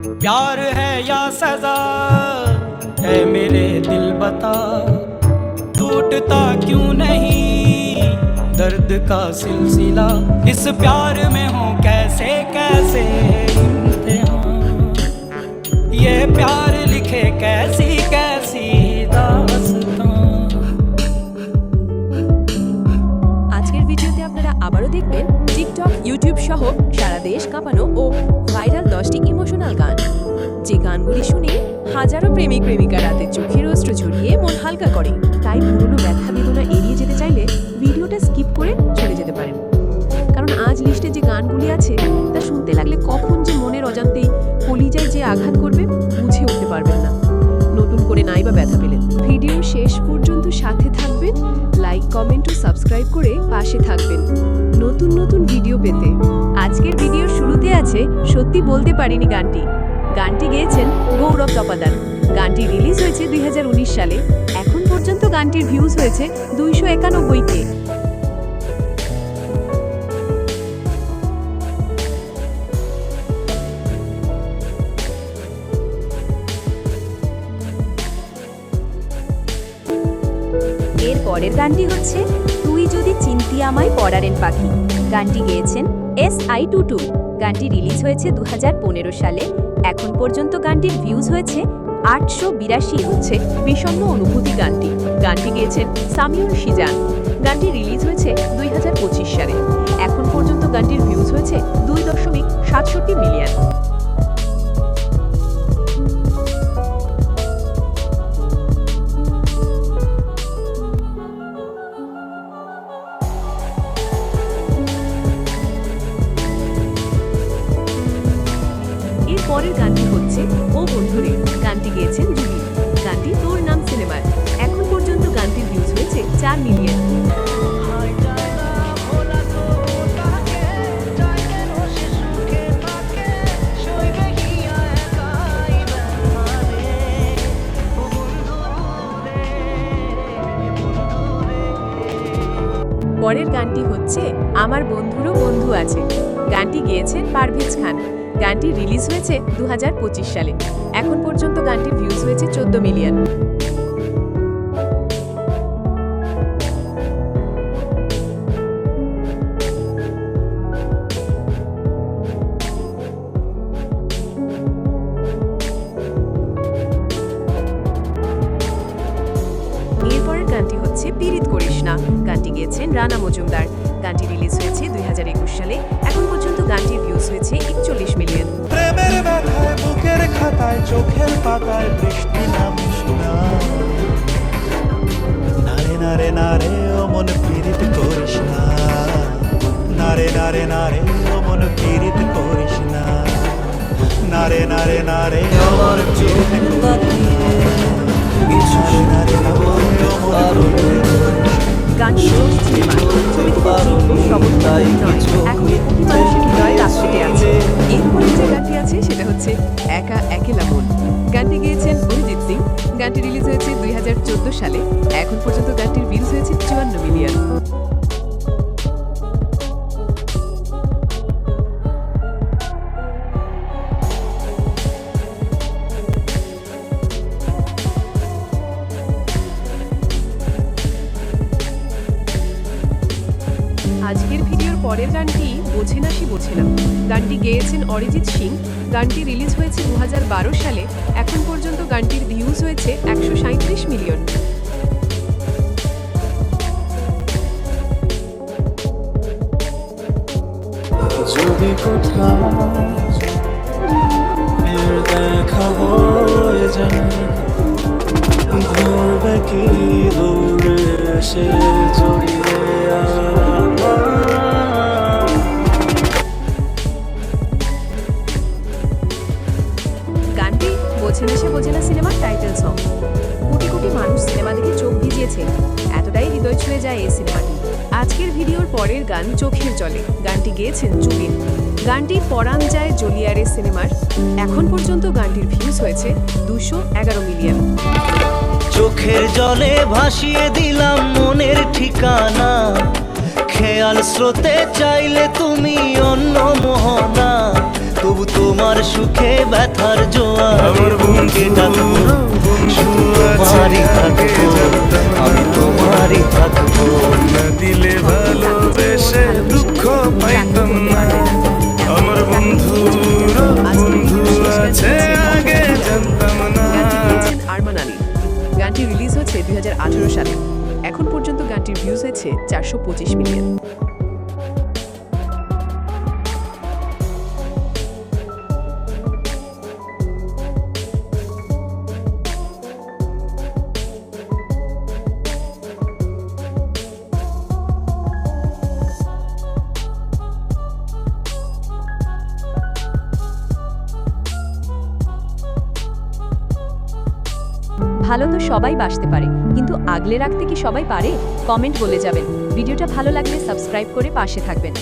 प्यार है या सजा है मेरे दिल बता, टूटता क्यों नहीं दर्द का सिलसिला, इस प्यार में हो कैसे कैसे इम्तिहान, ये प्यार लिखे कैसी कैसी दास्तां। আজকের ভিডিওতে আপনারা আবারও দেখবেন টিকটক, ইউটিউব সহ সারা দেশ কাঁপানো ও ভাইরাল 10টি ইমোশনাল গান, যে গানগুলি শুনে হাজারো প্রেমিক প্রেমিকা রাতে চোখের অশ্র ঝরিয়ে মন হালকা করে। তাই পুরনো ব্যথা বেদনা এড়িয়ে যেতে চাইলে ভিডিওটা স্কিপ করে চলে যেতে পারেন, কারণ আজ লিস্টে যে গানগুলি আছে তা শুনতে লাগলে কখন যে মনের অজান্তেই কলিজায় যে আঘাত করবে বুঝে উঠতে পারবেন না। নতুন করে নাই বা ব্যথা পেলেন, ভিডিও শেষ পর্যন্ত সাথে থাকবেন, লাইক, কমেন্ট ও সাবস্ক্রাইব করে পাশে থাকবেন নতুন নতুন ভিডিও পেতে। আজকের ভিডিওর শুরুতে আছে সত্যি বলতে পারিনি গানটি। গানটি গেয়েছেন গৌরব তপাদার। গানটি রিলিজ হয়েছে 2019 সালে। এখন পর্যন্ত গানটির ভিউজ হয়েছে 291কে। এর পরের গানটি হচ্ছে তুই যদি চিনতি আমায় পরারেন পাখি। গানটি গেয়েছেন SI টুটু। গানটি রিলিজ হয়েছে 2015 সালে। এখন পর্যন্ত গানটির ভিউজ হয়েছে 882। হচ্ছে বিষণ্ণ অনুভূতি গানটি। গানটি গেয়েছেন সামিউল শিজান। গানটি রিলিজ হয়েছে 2025 সালে। এখন পর্যন্ত গানটির ভিউজ হয়েছে 2.67 মিলিয়ন। পরের গানটি হচ্ছে ও বন্ধুরে। গানটি গেয়েছেন জুবিন। গানটি তোর নাম সিনেমার। এখন পর্যন্ত গানটির ভিউজ হয়েছে 4 মিলিয়ন। পরের গানটি হচ্ছে আমার বন্ধুরও বন্ধু আছে। গানটি গেয়েছেন পারভেজ খান। গানটি রিলিজ হয়েছে 2025 সালে। এখন পর্যন্ত গানটির ভিউজ হয়েছে 14 মিলিয়ন। এরপরের গানটি হচ্ছে পীড়িত করিস না। গানটি গেয়েছেন রানা মজুমদার। গানটি রিলিজ হয়েছে 2021 সালে। এখন পর্যন্ত গানটির ভিউজ হয়েছে 41 মিলিয়ন। প্রেমের ব্যথায় বুকের খাতায় চোখের পাতায় বৃষ্টি নামিস না, নারে নারে নারে ও মন পীড়িত করিস না, নারে নারে নারে ও মন পীড়িত করিস না, নারে নারে নারে ও মন পীড়িত করিস না, নারে নারে নারে ও মন গানটি সিনেমা ছবিতে সমস্যাই নয়, এখন কোটি মানুষের হৃদয়ে রাত পেতে আছে। এরপরে যে গানটি আছে সেটা হচ্ছে একা একেলা মন। গানটি গেয়েছেন অরিজিৎ সিং। গানটি রিলিজ হয়েছে 2014 সালে। এখন পর্যন্ত গানটির ভিউজ হয়েছে 54 মিলিয়ন। আজকের ভিডিওর পরের গানটি বোঝে না সে বোঝে না। গানটি গেয়েছেন অরিজিৎ সিং। গানটি রিলিজ হয়েছে 2012 সালে। এখন পর্যন্ত গানটির ভিউজ হয়েছে 137 মিলিয়ন। যদি কোথাও দেখা হয়ে যায়, ধরবে কি দৌড়ে এসে জড়িয়ে গানটি বোঝে না সে বোঝে না সিনেমার টাইটেল সং। কোটি কোটি মানুষ সিনেমা দেখে চোখ ভিজিয়েছে। এতটাই হৃদয় ছুঁয়ে যায় এই সিনেমাটি। আজকের ভিডিওর পরের গান চোখের জলে। গানটি গেয়েছেন জুবিন। গানটি পরাণ যায় জলিয়ারে সিনেমার। এখন পর্যন্ত গানটির ভিউজ হয়েছে 211 মিলিয়ন। চোখের জলে ভাসিয়ে দিলাম মনের ঠিকানা, খেয়াল স্রোতে চাইলে তুমি অন্য মোহনা, তবু তোমার সুখে ব্যথার জোয়ার আমার বুকে ডাকবো শুধু তোমারই থাকবো আমি তোমারই থাকবো না দিলে ভালোবেসে দুঃখ পাইতাম না আমার বন্ধুর বন্ধু আছে আগে জানতাম না গানটি গেয়েছেন আরমান আলী। গানটি রিলিজ হচ্ছে 2018 সালে। এখন পর্যন্ত গানটির ভিউজ হয়েছে 425 মিলিয়ন। ভালো তো সবাই বাসতে পারে, কিন্তু আগলে রাখতে কি সবাই পারে? কমেন্ট বলে যাবেন। ভিডিওটা ভালো লাগলে সাবস্ক্রাইব করে পাশে থাকবেন।